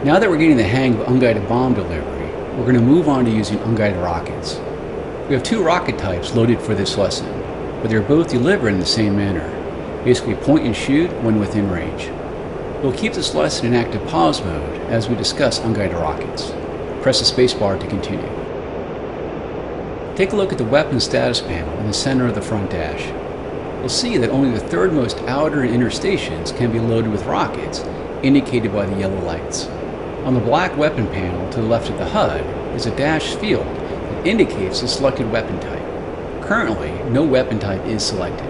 Now that we're getting the hang of unguided bomb delivery, we're going to move on to using unguided rockets. We have two rocket types loaded for this lesson, but they're both delivered in the same manner, basically point and shoot when within range. We'll keep this lesson in active pause mode as we discuss unguided rockets. Press the spacebar to continue. Take a look at the weapon status panel in the center of the front dash. You'll see that only the third most outer and inner stations can be loaded with rockets, indicated by the yellow lights. On the black weapon panel to the left of the HUD is a dashed field that indicates the selected weapon type. Currently, no weapon type is selected.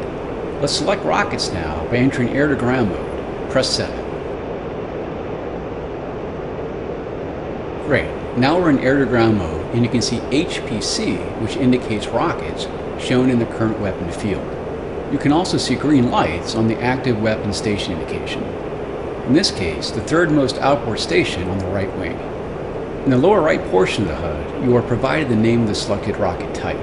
Let's select rockets now by entering air-to-ground mode. Press 7. Great. Now we're in air-to-ground mode, and you can see HPC, which indicates rockets, shown in the current weapon field. You can also see green lights on the active weapon station indication. In this case, the third most outboard station on the right wing. In the lower right portion of the HUD, you are provided the name of the selected rocket type.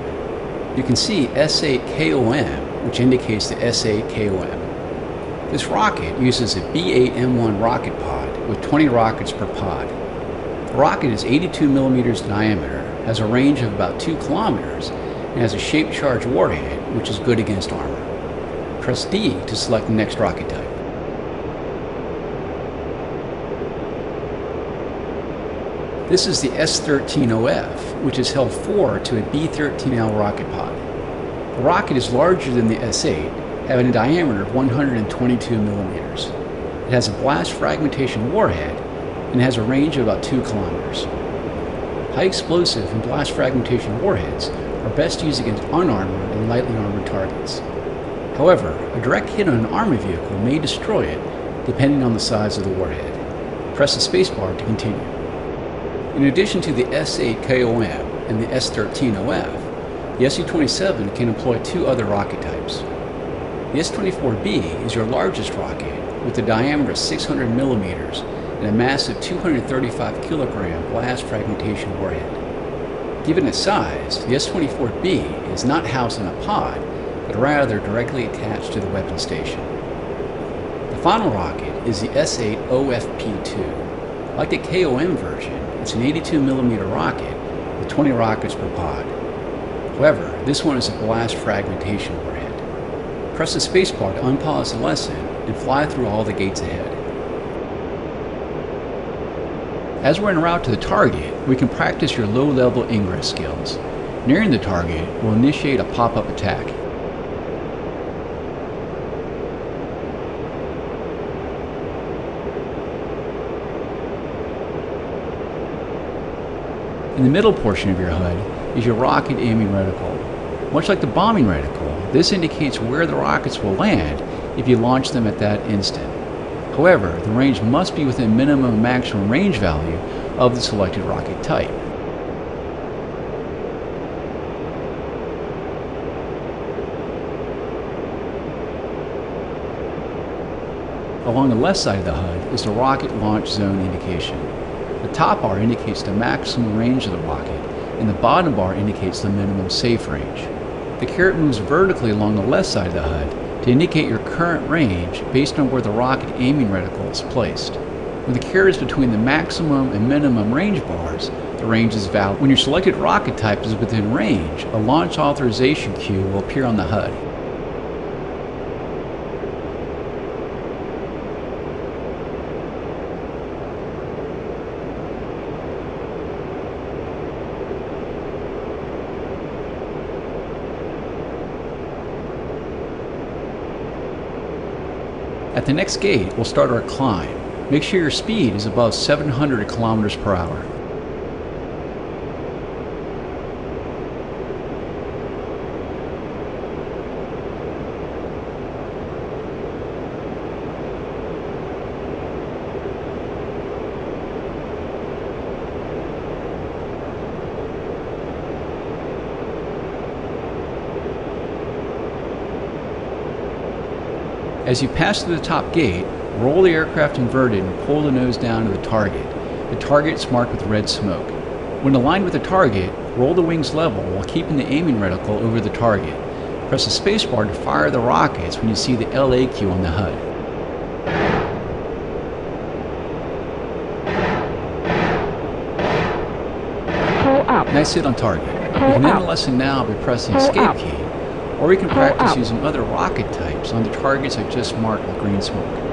You can see S8KOM, which indicates the S8KOM. This rocket uses a B8M1 rocket pod with 20 rockets per pod. The rocket is 82 millimeters in diameter, has a range of about 2 kilometers, and has a shaped charge warhead, which is good against armor. Press D to select the next rocket type. This is the S13OF, which is held forward to a B13L rocket pod. The rocket is larger than the S8, having a diameter of 122 millimeters. It has a blast fragmentation warhead and has a range of about 2 kilometers. High explosive and blast fragmentation warheads are best used against unarmored and lightly armored targets. However, a direct hit on an armored vehicle may destroy it, depending on the size of the warhead. Press the spacebar to continue. In addition to the S8KOM and the S13OF, the Su-27 can employ 2 other rocket types. The S-24B is your largest rocket with a diameter of 600 millimeters and a massive 235 kilogram blast fragmentation warhead. Given its size, the S-24B is not housed in a pod, but rather directly attached to the weapon station. The final rocket is the S8OFP2. Like the KOM version, it's an 82 millimeter rocket with 20 rockets per pod. However, this one is a blast fragmentation warhead. Press the spacebar to unpause the lesson and fly through all the gates ahead. As we're en route to the target, we can practice your low-level ingress skills. Nearing the target, we'll initiate a pop-up attack. In the middle portion of your HUD is your rocket aiming reticle. Much like the bombing reticle, this indicates where the rockets will land if you launch them at that instant. However, the range must be within minimum and maximum range value of the selected rocket type. Along the left side of the HUD is the rocket launch zone indication. The top bar indicates the maximum range of the rocket, and the bottom bar indicates the minimum safe range. The caret moves vertically along the left side of the HUD to indicate your current range based on where the rocket aiming reticle is placed. When the caret is between the maximum and minimum range bars, the range is valid. When your selected rocket type is within range, a launch authorization cue will appear on the HUD. At the next gate, we'll start our climb. Make sure your speed is above 700 kilometers per hour. As you pass through the top gate, roll the aircraft inverted and pull the nose down to the target. The target is marked with red smoke. When aligned with the target, roll the wings level while keeping the aiming reticle over the target. Press the spacebar to fire the rockets when you see the LA cue on the HUD. Nice hit on target. You can end the lesson now by pressing escape key, or you can practice using other rocket types on the targets I just marked with green smoke.